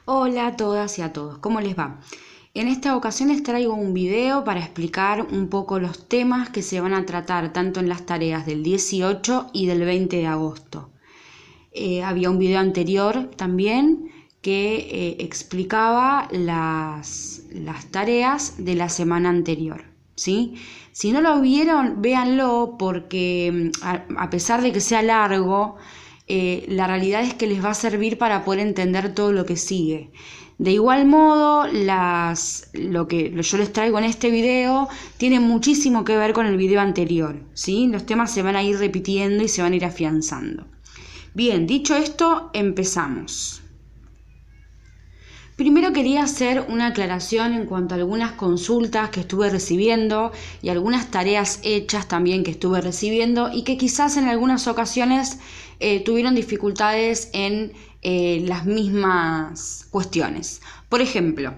Hola a todas y a todos, ¿cómo les va? En esta ocasión les traigo un video para explicar un poco los temas que se van a tratar tanto en las tareas del 18 y del 20 de agosto. Había un video anterior también que explicaba las tareas de la semana anterior, ¿sí? Si no lo vieron, véanlo porque a pesar de que sea largo, la realidad es que les va a servir para poder entender todo lo que sigue. De igual modo, lo que yo les traigo en este video tiene muchísimo que ver con el video anterior, ¿sí? Los temas se van a ir repitiendo y se van a ir afianzando. Bien, dicho esto, empezamos. Primero quería hacer una aclaración en cuanto a algunas consultas que estuve recibiendo y algunas tareas hechas también que estuve recibiendo y que quizás en algunas ocasiones tuvieron dificultades en las mismas cuestiones. Por ejemplo,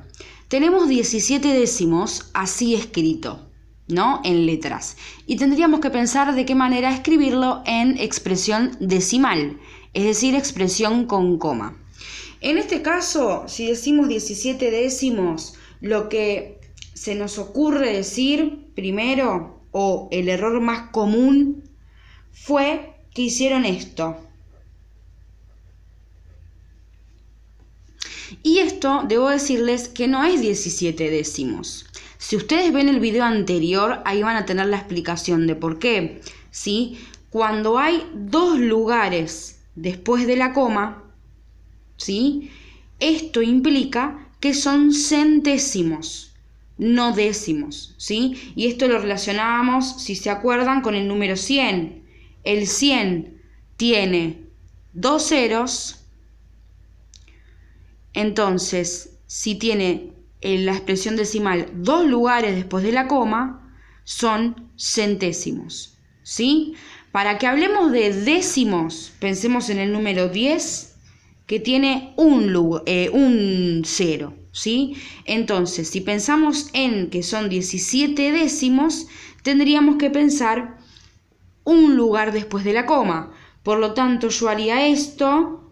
tenemos 17 décimos así escrito, ¿no? En letras. Y tendríamos que pensar de qué manera escribirlo en expresión decimal, es decir, expresión con coma. En este caso, si decimos 17 décimos, lo que se nos ocurre decir primero, o el error más común, fue que hicieron esto. Y esto, debo decirles que no es 17 décimos. Si ustedes ven el video anterior, ahí van a tener la explicación de por qué. ¿Sí? Cuando hay dos lugares después de la coma, ¿sí? Esto implica que son centésimos, no décimos, ¿sí? Y esto lo relacionábamos, si se acuerdan, con el número 100. El 100 tiene dos ceros, entonces, si tiene en la expresión decimal dos lugares después de la coma, son centésimos, ¿sí? Para que hablemos de décimos, pensemos en el número 10, que tiene un cero, ¿sí? Entonces, si pensamos en que son 17 décimos, tendríamos que pensar un lugar después de la coma. Por lo tanto, yo haría esto,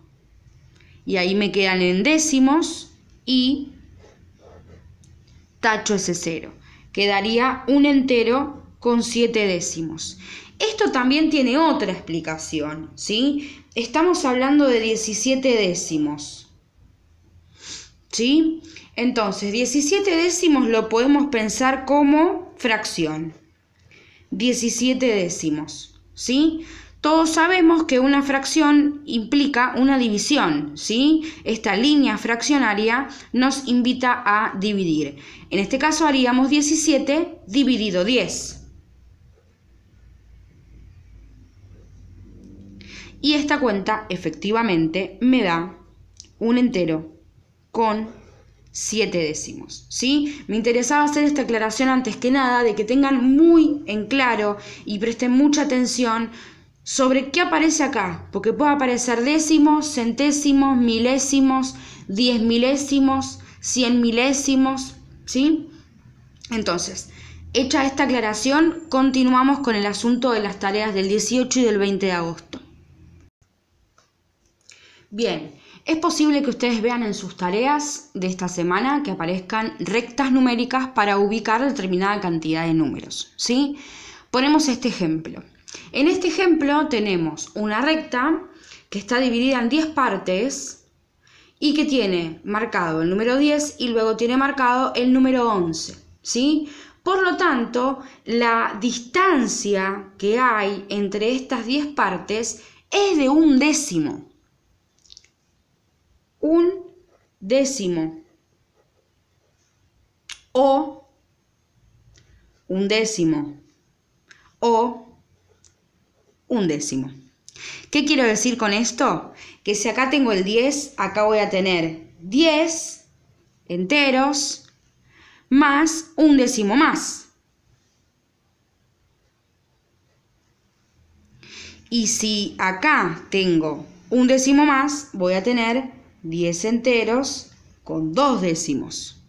y ahí me quedan en décimos, y tacho ese cero. Quedaría un entero con 7 décimos. Esto también tiene otra explicación, ¿sí? Estamos hablando de 17 décimos, ¿sí? Entonces, 17 décimos lo podemos pensar como fracción. 17 décimos, ¿sí? Todos sabemos que una fracción implica una división, ¿sí? Esta línea fraccionaria nos invita a dividir. En este caso haríamos 17 dividido 10. Y esta cuenta efectivamente me da un entero con 7 décimos, ¿sí? Me interesaba hacer esta aclaración antes que nada de que tengan muy en claro y presten mucha atención sobre qué aparece acá, porque puede aparecer décimos, centésimos, milésimos, 10 milésimos, 100 milésimos, ¿sí? Entonces, hecha esta aclaración, continuamos con el asunto de las tareas del 18 y del 20 de agosto. Bien, es posible que ustedes vean en sus tareas de esta semana que aparezcan rectas numéricas para ubicar determinada cantidad de números, ¿sí? Ponemos este ejemplo. En este ejemplo tenemos una recta que está dividida en 10 partes y que tiene marcado el número 10 y luego tiene marcado el número 11, ¿sí? Por lo tanto, la distancia que hay entre estas 10 partes es de un décimo. Un décimo o un décimo o un décimo. ¿Qué quiero decir con esto? Que si acá tengo el 10, acá voy a tener 10 enteros más un décimo más. Y si acá tengo un décimo más, voy a tener 10 enteros con 2 décimos.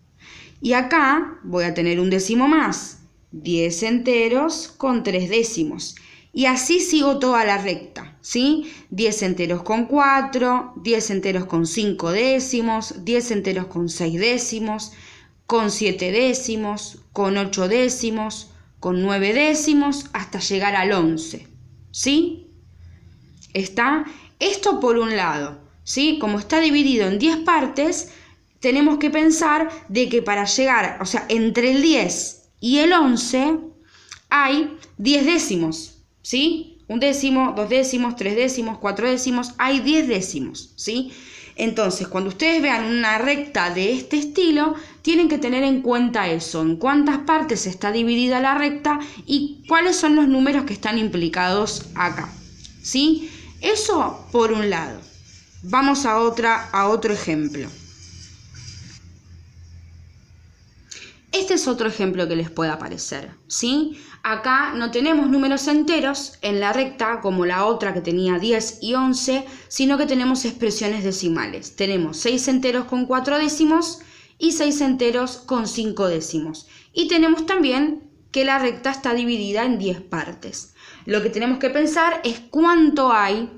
Y acá voy a tener un décimo más, 10 enteros con 3 décimos. Y así sigo toda la recta, ¿sí? 10 enteros con 4, 10 enteros con 5 décimos, 10 enteros con 6 décimos, con 7 décimos, con 8 décimos, con 9 décimos, hasta llegar al 11, ¿sí? Está esto por un lado, ¿sí? Como está dividido en 10 partes, tenemos que pensar de que para llegar, o sea, entre el 10 y el 11 hay 10 décimos, ¿sí? 1 décimo, 2 décimos, 3 décimos, 4 décimos, hay 10 décimos, ¿sí? Entonces, cuando ustedes vean una recta de este estilo, tienen que tener en cuenta eso, en cuántas partes está dividida la recta y cuáles son los números que están implicados acá, ¿sí? Eso por un lado. Vamos a otro ejemplo. Este es otro ejemplo que les puede aparecer, ¿sí? Acá no tenemos números enteros en la recta como la otra que tenía 10 y 11, sino que tenemos expresiones decimales. Tenemos 6 enteros con 4 décimos y 6 enteros con 5 décimos. Y tenemos también que la recta está dividida en 10 partes. Lo que tenemos que pensar es cuánto hay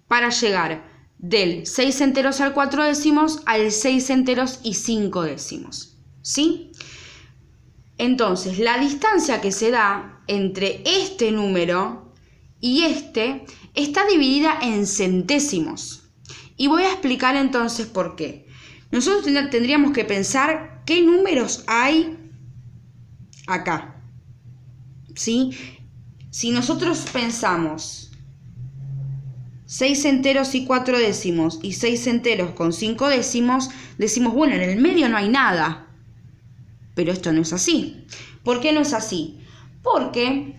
para llegar del 6 enteros al 4 décimos al 6 enteros y 5 décimos, ¿sí? Entonces, la distancia que se da entre este número y este está dividida en centésimos. Y voy a explicar entonces por qué. Nosotros tendríamos que pensar qué números hay acá, ¿sí? Si nosotros pensamos 6 enteros y 4 décimos y 6 enteros con 5 décimos, decimos, bueno, en el medio no hay nada. Pero esto no es así. ¿Por qué no es así? Porque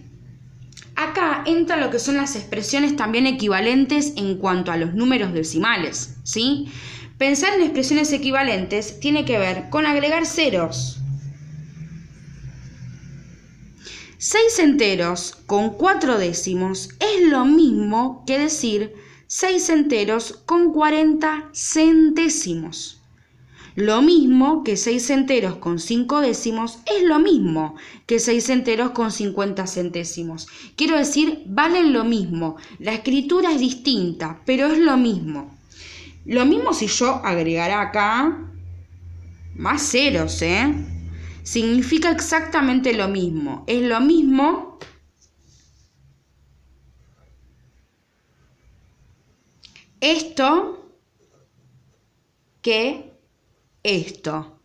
acá entra lo que son las expresiones también equivalentes en cuanto a los números decimales, ¿sí? Pensar en expresiones equivalentes tiene que ver con agregar ceros. 6 enteros con 4 décimos es lo mismo que decir 6 enteros con 40 centésimos. Lo mismo que 6 enteros con 5 décimos es lo mismo que 6 enteros con 50 centésimos. Quiero decir, valen lo mismo. La escritura es distinta, pero es lo mismo. Lo mismo si yo agregara acá más ceros, significa exactamente lo mismo. Es lo mismo esto que esto,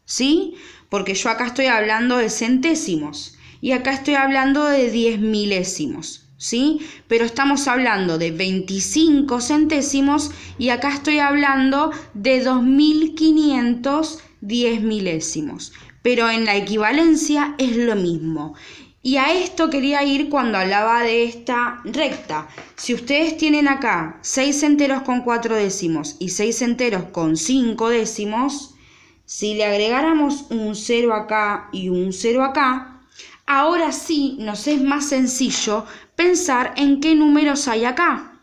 ¿sí? Porque yo acá estoy hablando de centésimos y acá estoy hablando de 10 milésimos, ¿sí? Pero estamos hablando de 25 centésimos y acá estoy hablando de 2510 milésimos. Pero en la equivalencia es lo mismo. Y a esto quería ir cuando hablaba de esta recta. Si ustedes tienen acá 6 enteros con 4 décimos y 6 enteros con 5 décimos, si le agregáramos un 0 acá y un 0 acá, ahora sí nos es más sencillo pensar en qué números hay acá.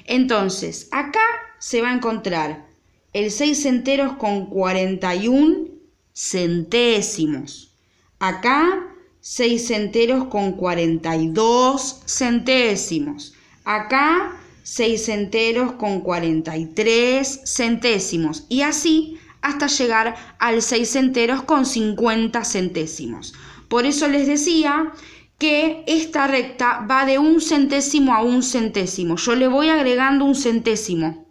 Entonces, acá se va a encontrar el 6 enteros con 41 centésimos. Acá 6 enteros con 42 centésimos. Acá 6 enteros con 43 centésimos. Y así hasta llegar al 6 enteros con 50 centésimos. Por eso les decía que esta recta va de 1 centésimo a 1 centésimo. Yo le voy agregando 1 centésimo.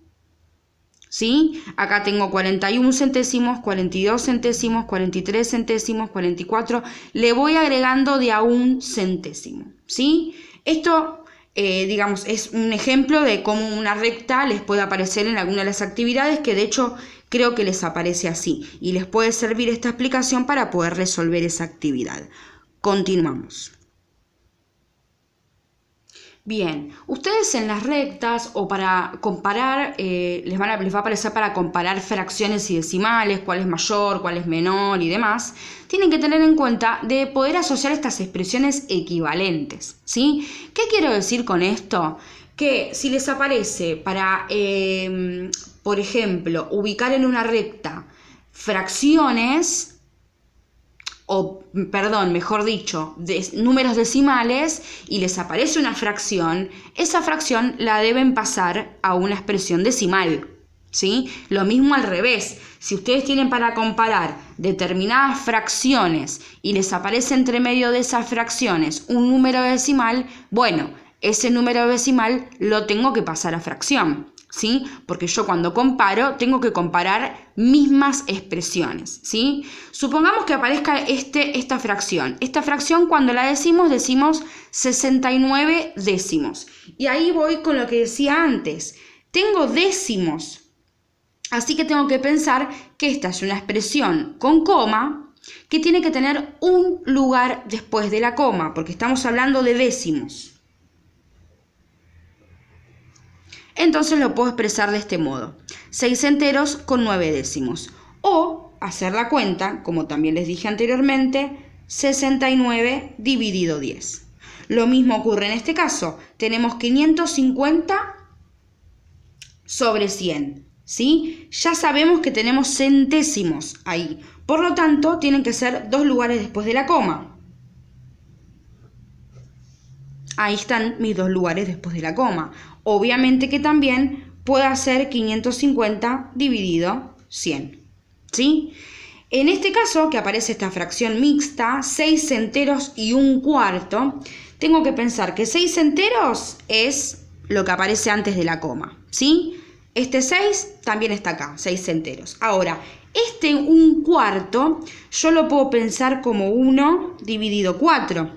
¿Sí? Acá tengo 41 centésimos, 42 centésimos, 43 centésimos, 44. Le voy agregando de a 1 centésimo. ¿Sí? Esto, digamos, es un ejemplo de cómo una recta les puede aparecer en alguna de las actividades, que de hecho creo que les aparece así. Y les puede servir esta explicación para poder resolver esa actividad. Continuamos. Bien, ustedes en las rectas o para comparar, les va a aparecer para comparar fracciones y decimales, cuál es mayor, cuál es menor y demás, tienen que tener en cuenta de poder asociar estas expresiones equivalentes, ¿sí? ¿Qué quiero decir con esto? Que si les aparece para, por ejemplo, ubicar en una recta fracciones, o perdón, mejor dicho, números decimales y les aparece una fracción, esa fracción la deben pasar a una expresión decimal, ¿sí? Lo mismo al revés. Si ustedes tienen para comparar determinadas fracciones y les aparece entre medio de esas fracciones un número decimal, bueno, ese número decimal lo tengo que pasar a fracción, ¿sí? Porque yo cuando comparo tengo que comparar mismas expresiones, ¿sí? Supongamos que aparezca esta fracción. Esta fracción cuando la decimos 69 décimos. Y ahí voy con lo que decía antes. Tengo décimos. Así que tengo que pensar que esta es una expresión con coma que tiene que tener un lugar después de la coma, porque estamos hablando de décimos. Entonces lo puedo expresar de este modo: 6 enteros con 9 décimos. O hacer la cuenta, como también les dije anteriormente, 69 dividido 10. Lo mismo ocurre en este caso. Tenemos 550 sobre 100. ¿Sí? Ya sabemos que tenemos centésimos ahí. Por lo tanto, tienen que ser 2 lugares después de la coma. Ahí están mis 2 lugares después de la coma. Obviamente que también puedo hacer 550 dividido 100. ¿Sí? En este caso, que aparece esta fracción mixta, 6 enteros y 1/4, tengo que pensar que 6 enteros es lo que aparece antes de la coma. ¿Sí? Este 6 también está acá, 6 enteros. Ahora, este 1/4 yo lo puedo pensar como 1 dividido 4.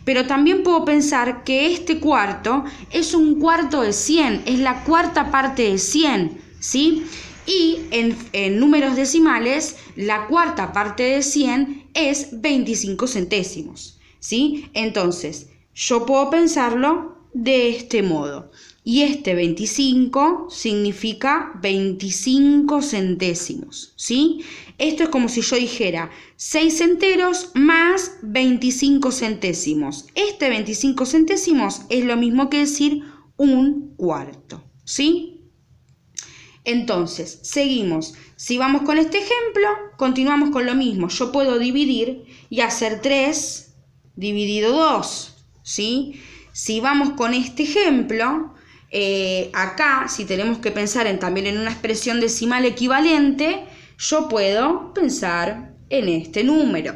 Pero también puedo pensar que este cuarto es 1/4 de 100, es la cuarta parte de 100, ¿sí? Y en números decimales, la cuarta parte de 100 es 25 centésimos, ¿sí? Entonces, yo puedo pensarlo de este modo. Y este 25 significa 25 centésimos, ¿sí? Esto es como si yo dijera 6 enteros más 25 centésimos. Este 25 centésimos es lo mismo que decir 1/4, ¿sí? Entonces, seguimos. Si vamos con este ejemplo, continuamos con lo mismo. Yo puedo dividir y hacer 3 dividido 2, ¿sí? Si vamos con este ejemplo, acá, si tenemos que pensar también en una expresión decimal equivalente, yo puedo pensar en este número,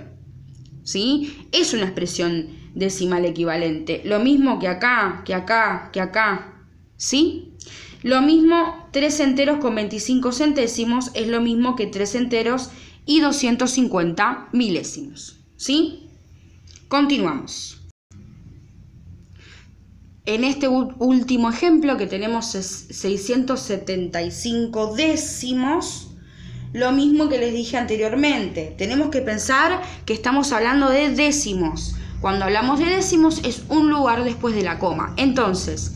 ¿sí? Es una expresión decimal equivalente. Lo mismo que acá, que acá, que acá, ¿sí? Lo mismo, 3 enteros con 25 centésimos es lo mismo que 3 enteros y 250 milésimos, ¿sí? Continuamos. En este último ejemplo que tenemos 675 décimos, lo mismo que les dije anteriormente. Tenemos que pensar que estamos hablando de décimos. Cuando hablamos de décimos es un lugar después de la coma. Entonces,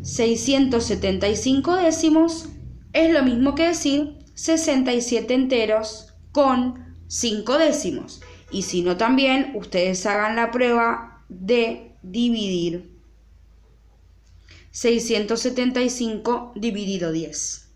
675 décimos es lo mismo que decir 67 enteros con 5 décimos. Y si no, también ustedes hagan la prueba de dividir 675 dividido 10.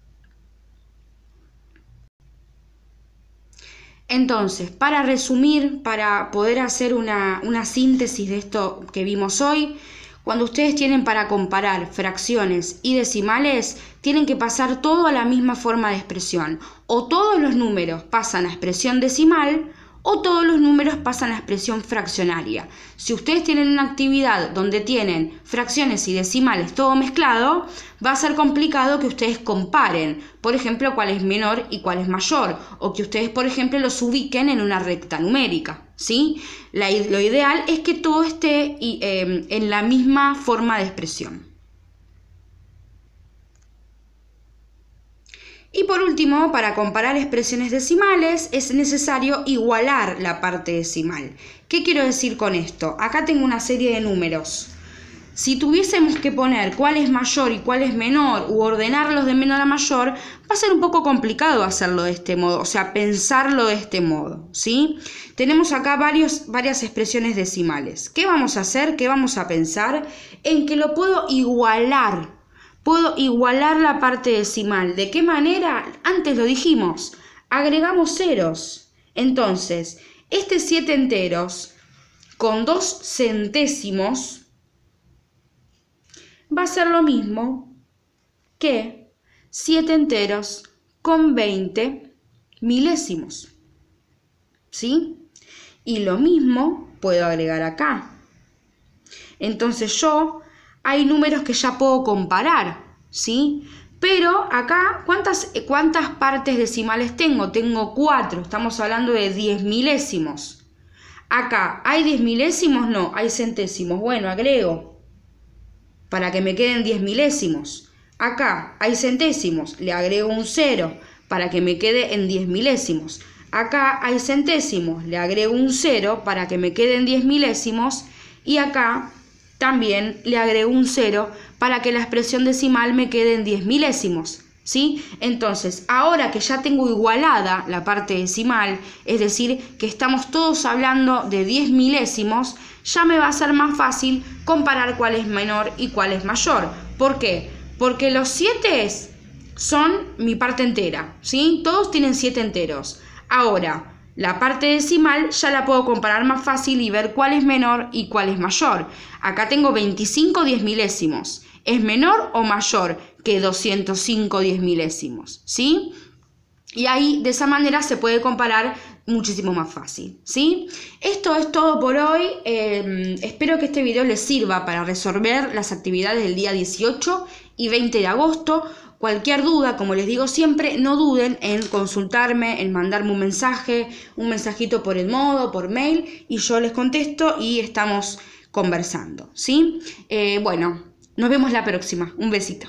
Entonces, para resumir, para poder hacer una síntesis de esto que vimos hoy, cuando ustedes tienen para comparar fracciones y decimales, tienen que pasar todo a la misma forma de expresión. O todos los números pasan a expresión decimal, o todos los números pasan a expresión fraccionaria. Si ustedes tienen una actividad donde tienen fracciones y decimales todo mezclado, va a ser complicado que ustedes comparen, por ejemplo, cuál es menor y cuál es mayor, o que ustedes, por ejemplo, los ubiquen en una recta numérica, ¿sí? Lo ideal es que todo esté en la misma forma de expresión. Y por último, para comparar expresiones decimales es necesario igualar la parte decimal. ¿Qué quiero decir con esto? Acá tengo una serie de números. Si tuviésemos que poner cuál es mayor y cuál es menor u ordenarlos de menor a mayor, va a ser un poco complicado hacerlo de este modo, o sea, pensarlo de este modo, ¿sí? Tenemos acá varias expresiones decimales. ¿Qué vamos a hacer? ¿Qué vamos a pensar? En que lo puedo igualar. Puedo igualar la parte decimal. ¿De qué manera? Antes lo dijimos. Agregamos ceros. Entonces, este 7 enteros con 2 centésimos va a ser lo mismo que 7 enteros con 20 milésimos. ¿Sí? Y lo mismo puedo agregar acá. Entonces hay números que ya puedo comparar, ¿sí? Pero acá, ¿cuántas partes decimales tengo? Tengo 4, estamos hablando de 10 milésimos. Acá, ¿hay 10 milésimos? No, hay centésimos. Bueno, agrego para que me queden 10 milésimos. Acá, ¿hay centésimos? Le agrego un 0 para que me quede en 10 milésimos. Acá hay centésimos, le agrego un 0 para que me queden 10 milésimos. Y acá también le agrego un 0 para que la expresión decimal me quede en 10 milésimos, ¿sí? Entonces, ahora que ya tengo igualada la parte decimal, es decir, que estamos todos hablando de 10 milésimos, ya me va a ser más fácil comparar cuál es menor y cuál es mayor. ¿Por qué? Porque los 7 son mi parte entera, ¿sí? Todos tienen 7 enteros. Ahora, la parte decimal ya la puedo comparar más fácil y ver cuál es menor y cuál es mayor. Acá tengo 25 10 milésimos. ¿Es menor o mayor que 205 10 milésimos? ¿Sí? Y ahí, de esa manera, se puede comparar muchísimo más fácil, ¿sí? Esto es todo por hoy. Espero que este video les sirva para resolver las actividades del día 18 y 20 de agosto. Cualquier duda, como les digo siempre, no duden en consultarme, en mandarme un mensajito por el modo, por mail, y yo les contesto y estamos conversando, ¿sí? Bueno, nos vemos la próxima. Un besito.